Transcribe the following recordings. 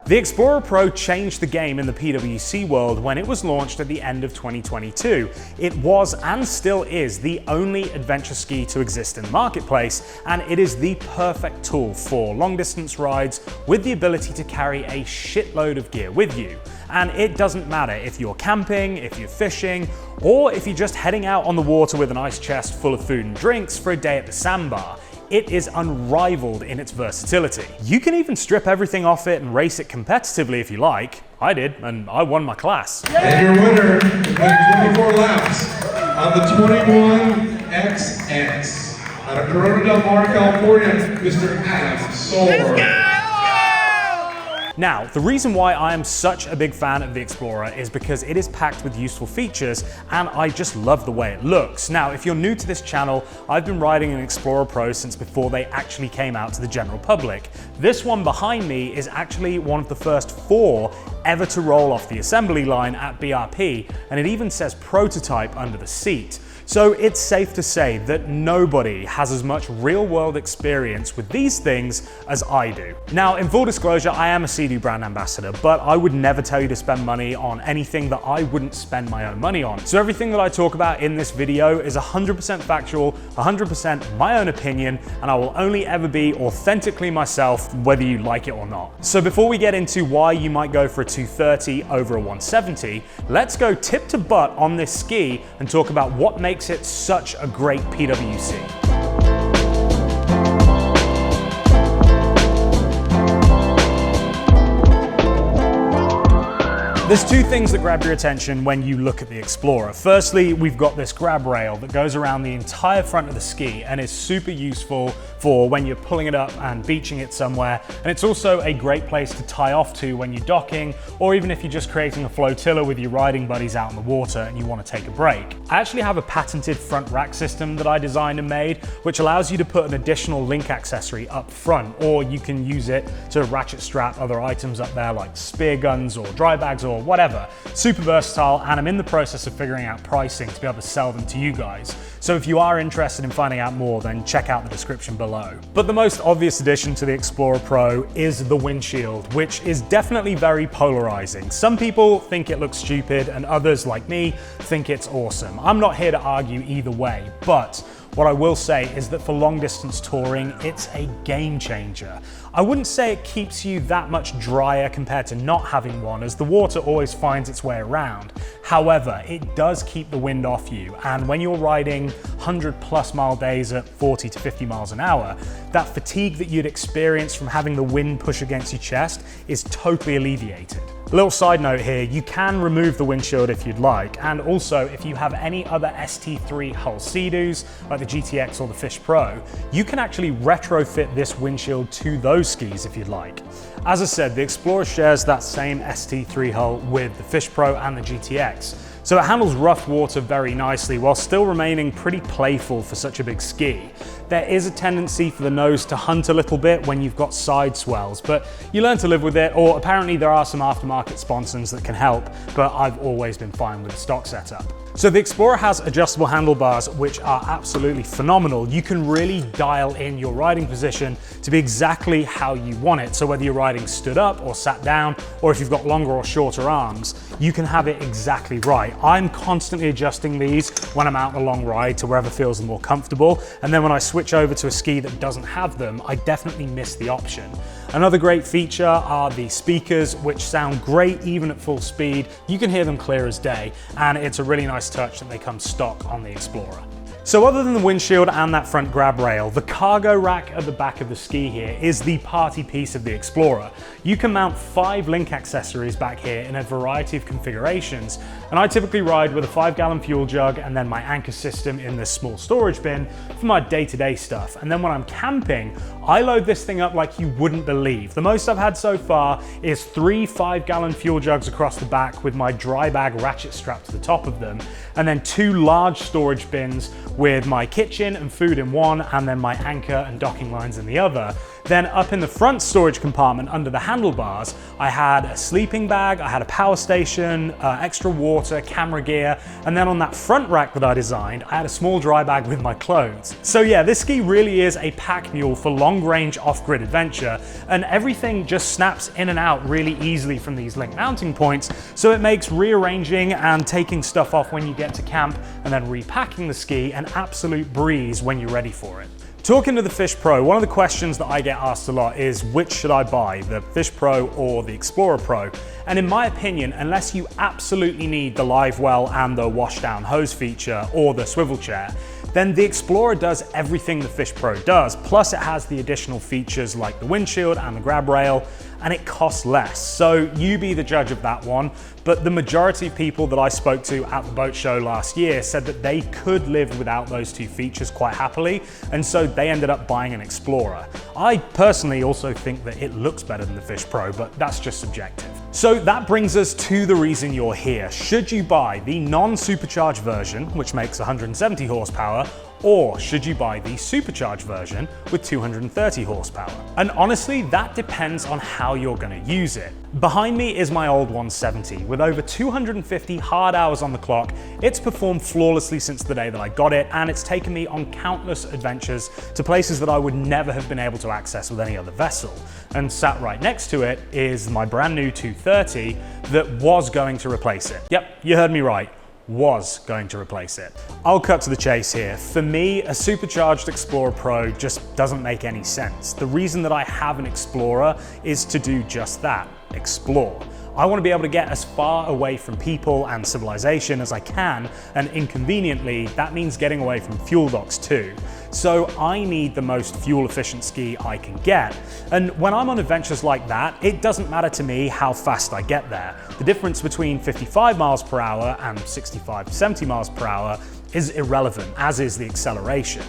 The Explorer Pro changed the game in the PWC world when it was launched at the end of 2022. It was and still is the only adventure ski to exist in the marketplace, and it is the perfect tool for long distance rides with the ability to carry a shitload of gear with you. And it doesn't matter if you're camping, if you're fishing, or if you're just heading out on the water with an ice chest full of food and drinks for a day at the sandbar. It is unrivaled in its versatility. You can even strip everything off it and race it competitively if you like. I did, and I won my class. And your winner, who played 24 laps on the 21XX out of Corona del Mar, California, Mr. Adam Soar. Now, the reason why I am such a big fan of the Explorer is because it is packed with useful features and I just love the way it looks. Now, if you're new to this channel, I've been riding an Explorer Pro since before they actually came out to the general public. This one behind me is actually one of the first 4 ever to roll off the assembly line at BRP, and it even says prototype under the seat. So it's safe to say that nobody has as much real-world experience with these things as I do. Now, in full disclosure, I am a SeaDoo brand ambassador, but I would never tell you to spend money on anything that I wouldn't spend my own money on. So everything that I talk about in this video is 100% factual, 100% my own opinion, and I will only ever be authentically myself, whether you like it or not. So before we get into why you might go for a 230 over a 170, let's go tip to butt on this ski and talk about what makes it such a great PWC. There's 2 things that grab your attention when you look at the Explorer. Firstly, we've got this grab rail that goes around the entire front of the ski and is super useful for when you're pulling it up and beaching it somewhere. And it's also a great place to tie off to when you're docking, or even if you're just creating a flotilla with your riding buddies out in the water and you want to take a break. I actually have a patented front rack system that I designed and made, which allows you to put an additional LinQ accessory up front, or you can use it to ratchet strap other items up there like spear guns or dry bags or whatever. Super versatile, and I'm in the process of figuring out pricing to be able to sell them to you guys. So if you are interested in finding out more, then check out the description below. But the most obvious addition to the Explorer Pro is the windshield, which is definitely very polarizing. Some people think it looks stupid and others, like me, think it's awesome. I'm not here to argue either way, but what I will say is that for long distance touring, it's a game changer. I wouldn't say it keeps you that much drier compared to not having one, as the water always finds its way around. However, it does keep the wind off you, and when you're riding 100+ mile days at 40 to 50 miles an hour, that fatigue that you'd experience from having the wind push against your chest is totally alleviated. A little side note here, you can remove the windshield if you'd like, and also if you have any other ST3 hull SeaDoos, like the GTX or the Fish Pro, you can actually retrofit this windshield to those skis if you'd like. As I said, the Explorer shares that same ST3 hull with the Fish Pro and the GTX, so it handles rough water very nicely while still remaining pretty playful for such a big ski. There is a tendency for the nose to hunt a little bit when you've got side swells, but you learn to live with it, or apparently there are some aftermarket sponsons that can help, but I've always been fine with the stock setup. So the Explorer has adjustable handlebars, which are absolutely phenomenal. You can really dial in your riding position to be exactly how you want it. So whether you're riding stood up or sat down, or if you've got longer or shorter arms, you can have it exactly right. I'm constantly adjusting these when I'm out on a long ride to wherever feels more comfortable. And then when I switch over to a ski that doesn't have them, I definitely miss the option. Another great feature are the speakers, which sound great even at full speed. You can hear them clear as day, and it's a really nice touch that they come stock on the Explorer. So other than the windshield and that front grab rail, the cargo rack at the back of the ski here is the party piece of the Explorer. You can mount 5 LinQ accessories back here in a variety of configurations, and I typically ride with a 5-gallon fuel jug and then my anchor system in this small storage bin for my day-to-day stuff. And then when I'm camping, I load this thing up like you wouldn't believe. The most I've had so far is 3 5-gallon fuel jugs across the back with my dry bag ratchet strapped to the top of them, and then 2 large storage bins with my kitchen and food in one, and then my anchor and docking lines in the other. Then up in the front storage compartment under the handlebars, I had a sleeping bag, I had a power station, extra water, camera gear, and then on that front rack that I designed, I had a small dry bag with my clothes. So yeah, this ski really is a pack mule for long-range off-grid adventure, and everything just snaps in and out really easily from these LinQ mounting points, so it makes rearranging and taking stuff off when you get to camp and then repacking the ski an absolute breeze when you're ready for it. Talking to the Fish Pro, one of the questions that I get asked a lot is which should I buy, the Fish Pro or the Explorer Pro? And in my opinion, unless you absolutely need the live well and the wash down hose feature or the swivel chair, then the Explorer does everything the Fish Pro does, plus it has the additional features like the windshield and the grab rail, and it costs less. So you be the judge of that one, but the majority of people that I spoke to at the boat show last year said that they could live without those two features quite happily, and so they ended up buying an Explorer. I personally also think that it looks better than the Fish Pro, but that's just subjective. So that brings us to the reason you're here. Should you buy the non-supercharged version, which makes 170 horsepower, or should you buy the supercharged version with 230 horsepower? And honestly, that depends on how you're going to use it. Behind me is my old 170. With over 250 hard hours on the clock, it's performed flawlessly since the day that I got it, and it's taken me on countless adventures to places that I would never have been able to access with any other vessel. And sat right next to it is my brand new 230 that was going to replace it. Yep, you heard me right. Was going to replace it. I'll cut to the chase here. For me, a supercharged Explorer Pro just doesn't make any sense. The reason that I have an Explorer is to do just that, explore. I want to be able to get as far away from people and civilization as I can, and inconveniently, that means getting away from fuel docks too. So I need the most fuel efficient ski I can get. And when I'm on adventures like that, it doesn't matter to me how fast I get there. The difference between 55 miles per hour and 65, 70 miles per hour is irrelevant, as is the acceleration.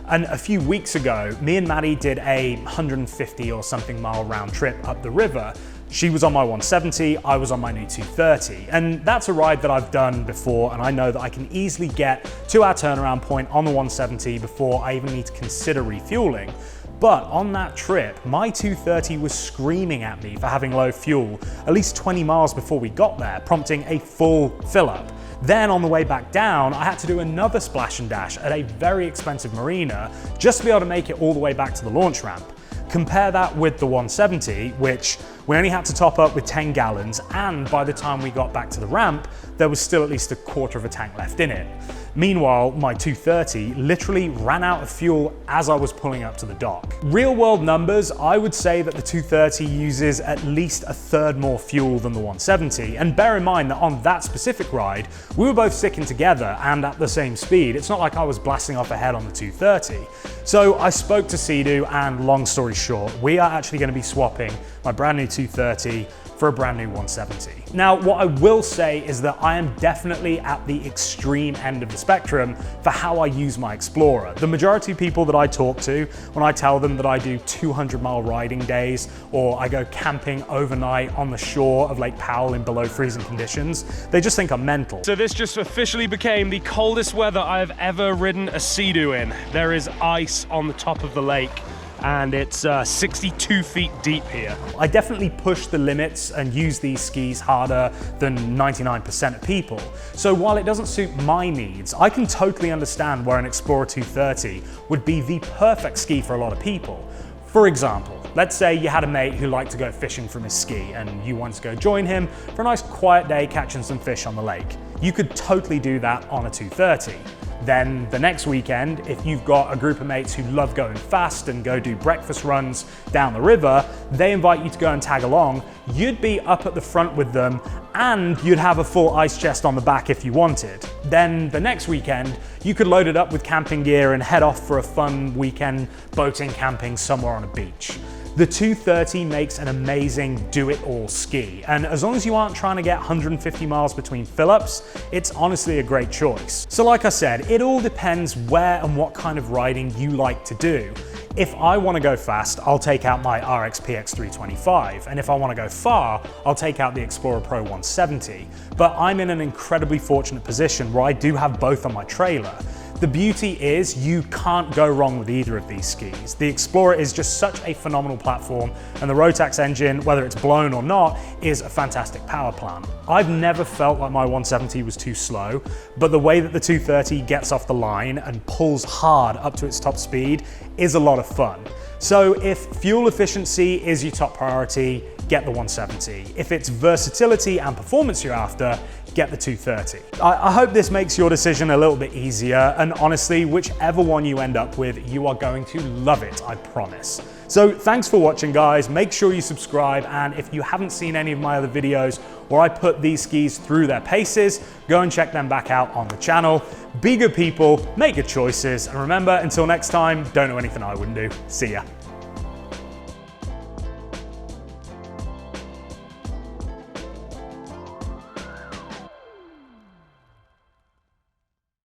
And a few weeks ago, me and Maddie did a 150 or something mile round trip up the river. She was on my 170, I was on my new 230. And that's a ride that I've done before, and I know that I can easily get to our turnaround point on the 170 before I even need to consider refueling. But on that trip, my 230 was screaming at me for having low fuel at least 20 miles before we got there, prompting a full fill up. Then on the way back down, I had to do another splash and dash at a very expensive marina just to be able to make it all the way back to the launch ramp. Compare that with the 170, which we only had to top up with 10 gallons, and by the time we got back to the ramp, there was still at least a quarter of a tank left in it. Meanwhile, my 230 literally ran out of fuel as I was pulling up to the dock. Real world numbers, I would say that the 230 uses at least a third more fuel than the 170, and bear in mind that on that specific ride, we were both sticking together and at the same speed. It's not like I was blasting off ahead on the 230. So I spoke to SeaDoo, and long story short, we are actually going to be swapping my brand new 230 for a brand new 170. Now, what I will say is that I am definitely at the extreme end of the spectrum for how I use my Explorer. The majority of people that I talk to, when I tell them that I do 200-mile riding days, or I go camping overnight on the shore of Lake Powell in below freezing conditions, they just think I'm mental. So this just officially became the coldest weather I have ever ridden a SeaDoo in. There is ice on the top of the lake, and it's 62 feet deep here. I definitely push the limits and use these skis harder than 99% of people. So while it doesn't suit my needs, I can totally understand where an Explorer 230 would be the perfect ski for a lot of people. For example, let's say you had a mate who liked to go fishing from his ski and you wanted to go join him for a nice quiet day catching some fish on the lake. You could totally do that on a 230. Then the next weekend, if you've got a group of mates who love going fast and go do breakfast runs down the river, they invite you to go and tag along, you'd be up at the front with them and you'd have a full ice chest on the back if you wanted. Then the next weekend, you could load it up with camping gear and head off for a fun weekend boating, camping somewhere on a beach. The 230 makes an amazing do-it-all ski, and as long as you aren't trying to get 150 miles between fill-ups, it's honestly a great choice. So like I said, it all depends where and what kind of riding you like to do. If I want to go fast, I'll take out my RX PX 325, and if I want to go far, I'll take out the Explorer Pro 170. But I'm in an incredibly fortunate position where I do have both on my trailer. The beauty is you can't go wrong with either of these skis. The Explorer is just such a phenomenal platform, and the Rotax engine, whether it's blown or not, is a fantastic power plant. I've never felt like my 170 was too slow, but the way that the 230 gets off the line and pulls hard up to its top speed is a lot of fun. So if fuel efficiency is your top priority, get the 170. If it's versatility and performance you're after, get the 230. I hope this makes your decision a little bit easier, and honestly, whichever one you end up with, you are going to love it, I promise. So thanks for watching, guys. Make sure you subscribe, and if you haven't seen any of my other videos where I put these skis through their paces, go and check them back out on the channel. Be good people, make good choices, and remember, until next time, don't know anything I wouldn't do. See ya.